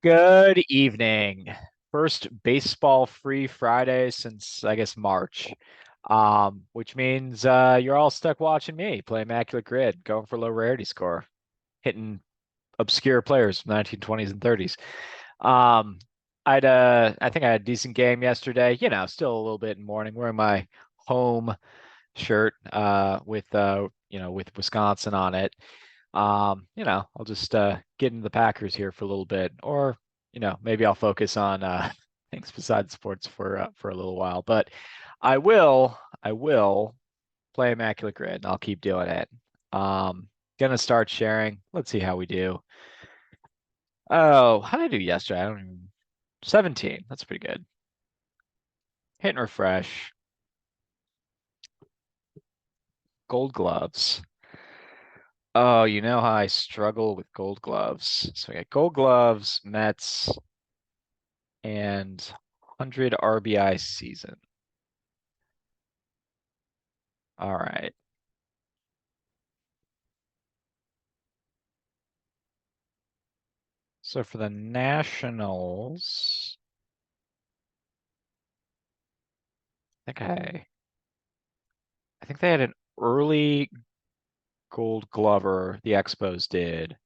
Good evening. First baseball free Friday since I guess March. Which means you're all stuck watching me play Immaculate Grid, going for low rarity score, hitting obscure players from the 1920s and 30s. Um, I think I had a decent game yesterday, still a little bit in mourning, wearing my home shirt with Wisconsin on it. I'll just get into the Packers here for a little bit, or maybe I'll focus on things besides sports for a little while. But I will play Immaculate Grid, and I'll keep doing it. Gonna start sharing. Let's see how we do. Oh, how did I do yesterday? I don't even. 17. That's pretty good. Hit and refresh. Gold gloves. Oh, you know how I struggle with gold gloves. So we got gold gloves, Mets, and 100 RBI season. All right. So for the Nationals, I think they had an early gold glover, the Expos did,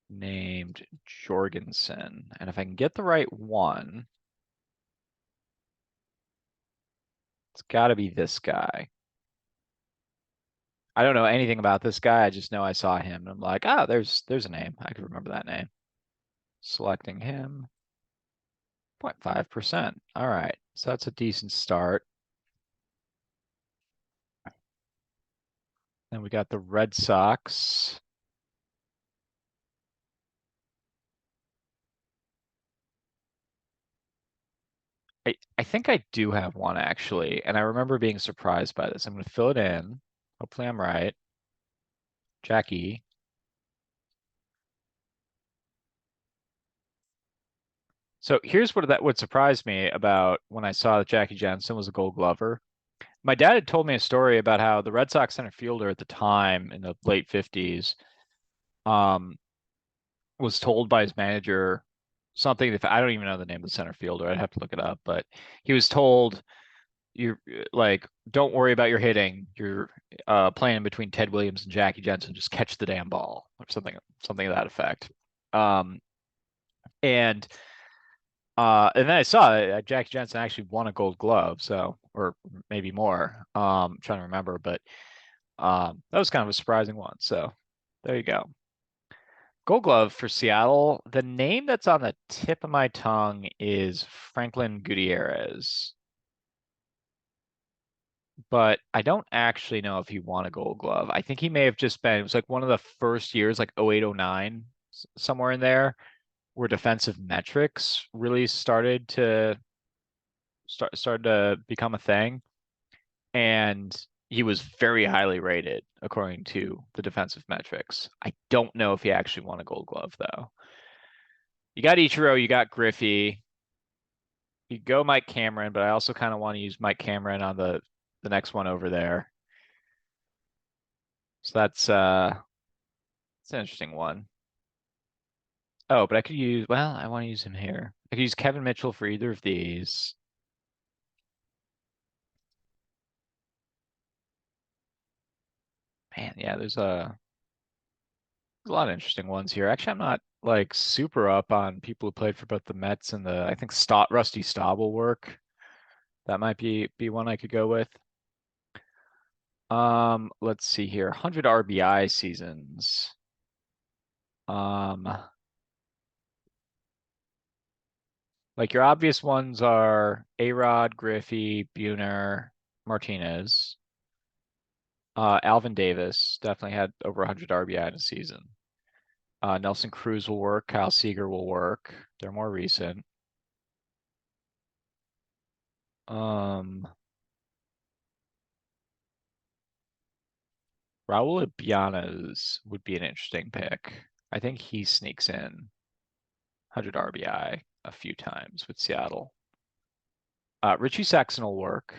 named Jorgensen. And if I can get the right one, it's got to be this guy. I don't know anything about this guy. I just know I saw him and I'm like, oh, there's a name. I could remember that name. Selecting him. 0.5%. All right. So that's a decent start. Then we got the Red Sox. I think I do have one actually, and I remember being surprised by this. I'm going to fill it in. Hopefully I'm right. Jackie. So here's what surprised me about when I saw that Jackie Jensen was a Gold Glover. My dad had told me a story about how the Red Sox center fielder at the time in the late 50s um, was told by his manager something that I don't even know the name of the center fielder. I'd have to look it up, but he was told you're like, don't worry about your hitting. You're playing between Ted Williams and Jackie Jensen. Just catch the damn ball or something of that effect. Um, and and then I saw Jackie Jensen actually won a Gold Glove, so or maybe more. Trying to remember, but that was kind of a surprising one. So there you go. Gold Glove for Seattle. The name that's on the tip of my tongue is Franklin Gutierrez, but I don't actually know if he won a Gold Glove. I think he may have just been, it was like one of the first years, like 08, 09, somewhere in there, where defensive metrics really started to become a thing. And he was very highly rated according to the defensive metrics. I don't know if he actually won a Gold Glove though. You got Ichiro, you got Griffey, you go Mike Cameron, but I also kind of want to use Mike Cameron on the next one over there. So it's an interesting one. Oh, but I could use, well, I want to use him here. I could use Kevin Mitchell for either of these. Man, yeah, there's a lot of interesting ones here. Actually, I'm not like super up on people who played for both the Mets and I think Rusty Staub will work. That might be one I could go with. Let's see here. 100 RBI seasons. Um, like your obvious ones are A-Rod, Griffey, Buhner, Martinez. Alvin Davis definitely had over 100 RBI in a season. Nelson Cruz will work. Kyle Seager will work. They're more recent. Um, Raul Ibañez would be an interesting pick. I think he sneaks in 100 RBI a few times with Seattle. Richie Sexton will work.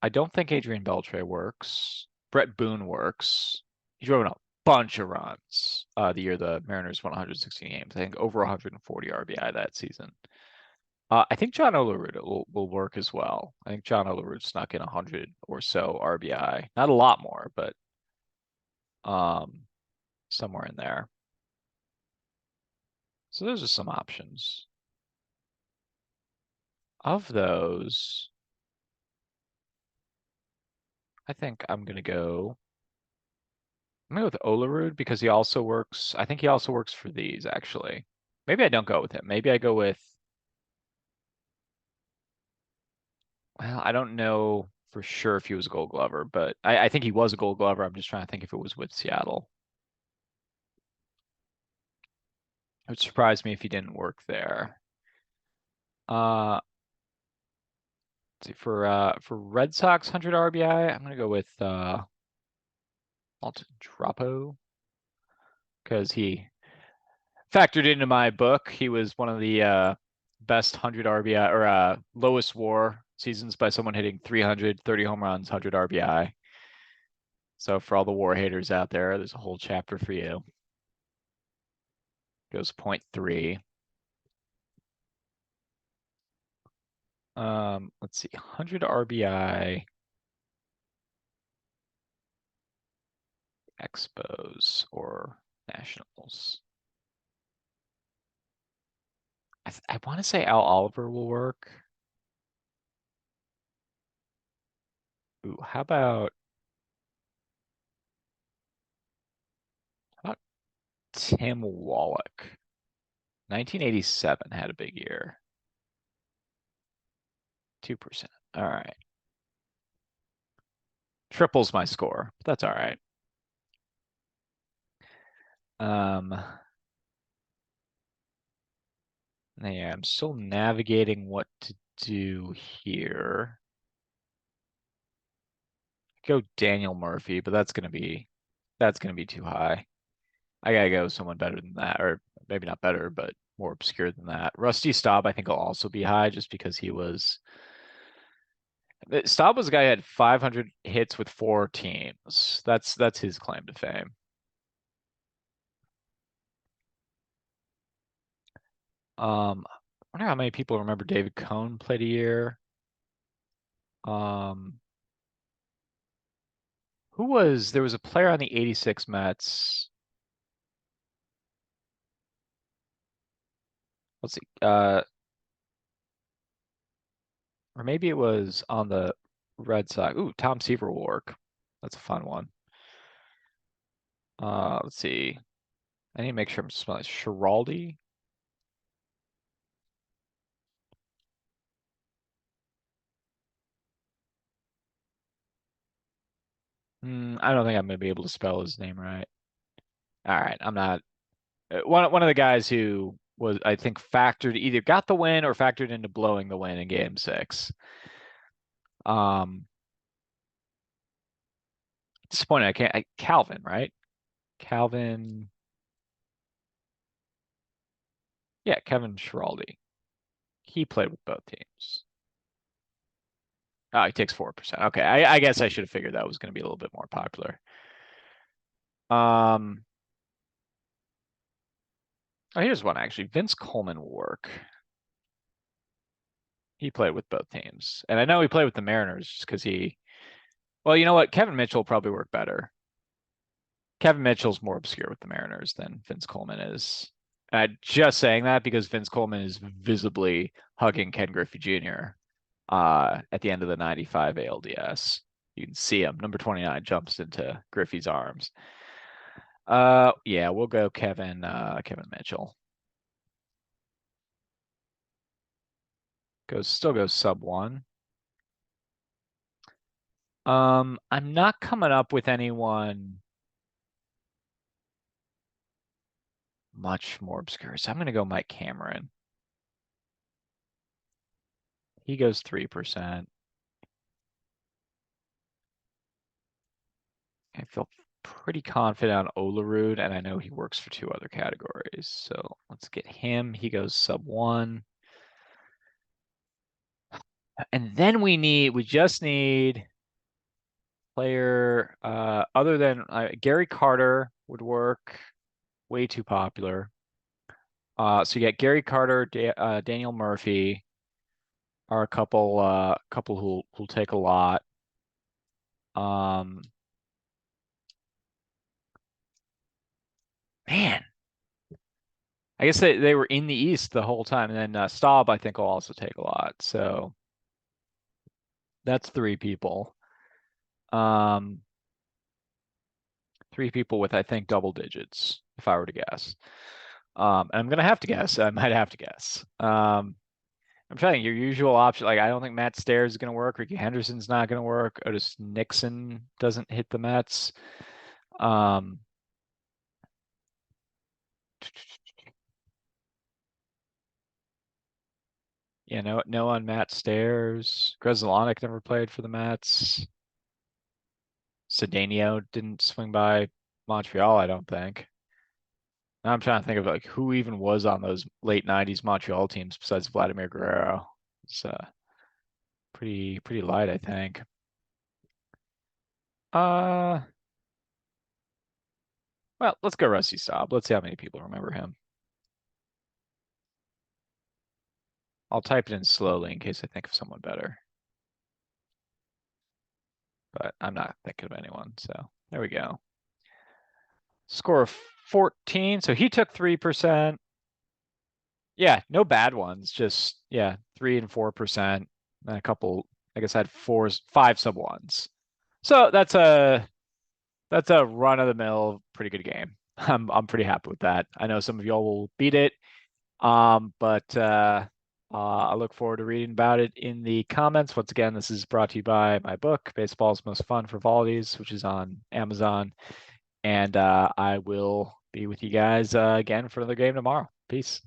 I don't think Adrian Beltre works. Brett Boone works. He drove an bunch of runs the year the Mariners won 116 games. I think over 140 RBI that season. I think John Olerud will work as well. I think John Olerud snuck in 100 or so RBI. Not a lot more, but um, somewhere in there. So those are some options. Of those, I think I'm gonna go with Olerud because he also works. I think he also works for these actually. Maybe I don't go with him. Maybe I go with. Well, I don't know for sure if he was a Gold Glover, but I think he was a Gold Glover. I'm just trying to think if it was with Seattle. It would surprise me if he didn't work there. Uh, let's see for Red Sox 100 RBI, I'm gonna go with Alton Drapo because he factored into my book. He was one of the best 100 RBI or lowest WAR seasons by someone hitting 300, 30 home runs, 100 RBI. So for all the WAR haters out there, there's a whole chapter for you. Goes 0.3. Let's see, 100 RBI Expos or Nationals. I want to say Al Oliver will work. Ooh, how about Tim Wallach? 1987 had a big year. 2%. All right. Triples my score. But that's all right. Um, yeah, I'm still navigating what to do here. Go Daniel Murphy, but that's gonna be too high. I gotta go someone better than that, or maybe not better, but more obscure than that. Rusty Staub, I think, will also be high just because he was. Staub was a guy who had 500 hits with 4 teams. That's his claim to fame. I wonder how many people remember David Cohn played a year. Um, there was a player on the 86 Mets. Let's see. Or maybe it was on the Red Sox. Ooh, Tom Seaver will work. That's a fun one. Let's see. I need to make sure I'm smelling Schiraldi. I don't think I'm gonna be able to spell his name right. All right, I'm not. One of the guys who was, I think, factored either got the win or factored into blowing the win in Game 6. Um, disappointed. I can't. Calvin, right? Calvin. Yeah, Kevin Schiraldi. He played with both teams. Oh, he takes 4%. Okay, I guess I should have figured that was going to be a little bit more popular. Um, oh, here's one actually. Vince Coleman will work. He played with both teams, and I know he played with the Mariners just because he. Well, you know what? Kevin Mitchell will probably work better. Kevin Mitchell's more obscure with the Mariners than Vince Coleman is. Just saying that because Vince Coleman is visibly hugging Ken Griffey Jr. At the end of the 95 ALDS. You can see him. Number 29 jumps into Griffey's arms. Yeah, we'll go Kevin Mitchell. Still goes sub 1. I'm not coming up with anyone much more obscure. So I'm gonna go Mike Cameron. He goes 3%. I feel pretty confident on Olerud, and I know he works for 2 other categories. So let's get him. He goes sub 1. And then we just need player other than Gary Carter would work. Way too popular. So you get Gary Carter, Daniel Murphy are a couple who'll take a lot. Um, man, I guess they were in the East the whole time, and then Staub I think will also take a lot. So that's three people. Um, three people with I think double digits, if I were to guess. And I'm gonna have to guess. I might have to guess. I'm trying to think your usual option. Like I don't think Matt Stairs is gonna work. Ricky Henderson's not gonna work. Otis Nixon doesn't hit the Mets. Um, yeah, no on Matt Stairs. Grzelcyk never played for the Mets. Cedeno didn't swing by Montreal, I don't think. Now I'm trying to think of like who even was on those late '90s Montreal teams besides Vladimir Guerrero. It's pretty light, I think. Uh, well, let's go Rusty Staub. Let's see how many people remember him. I'll type it in slowly in case I think of someone better, but I'm not thinking of anyone. So there we go. Score of 14. So he took 3%. Yeah, no bad ones. Just yeah, 3 and 4%. And a couple. I guess I had five sub ones. So that's a run of the mill, pretty good game. I'm pretty happy with that. I know some of y'all will beat it. But I look forward to reading about it in the comments. Once again, this is brought to you by my book, Baseball's Most Fun for Volleys, which is on Amazon. And I will be with you guys again for another game tomorrow. Peace.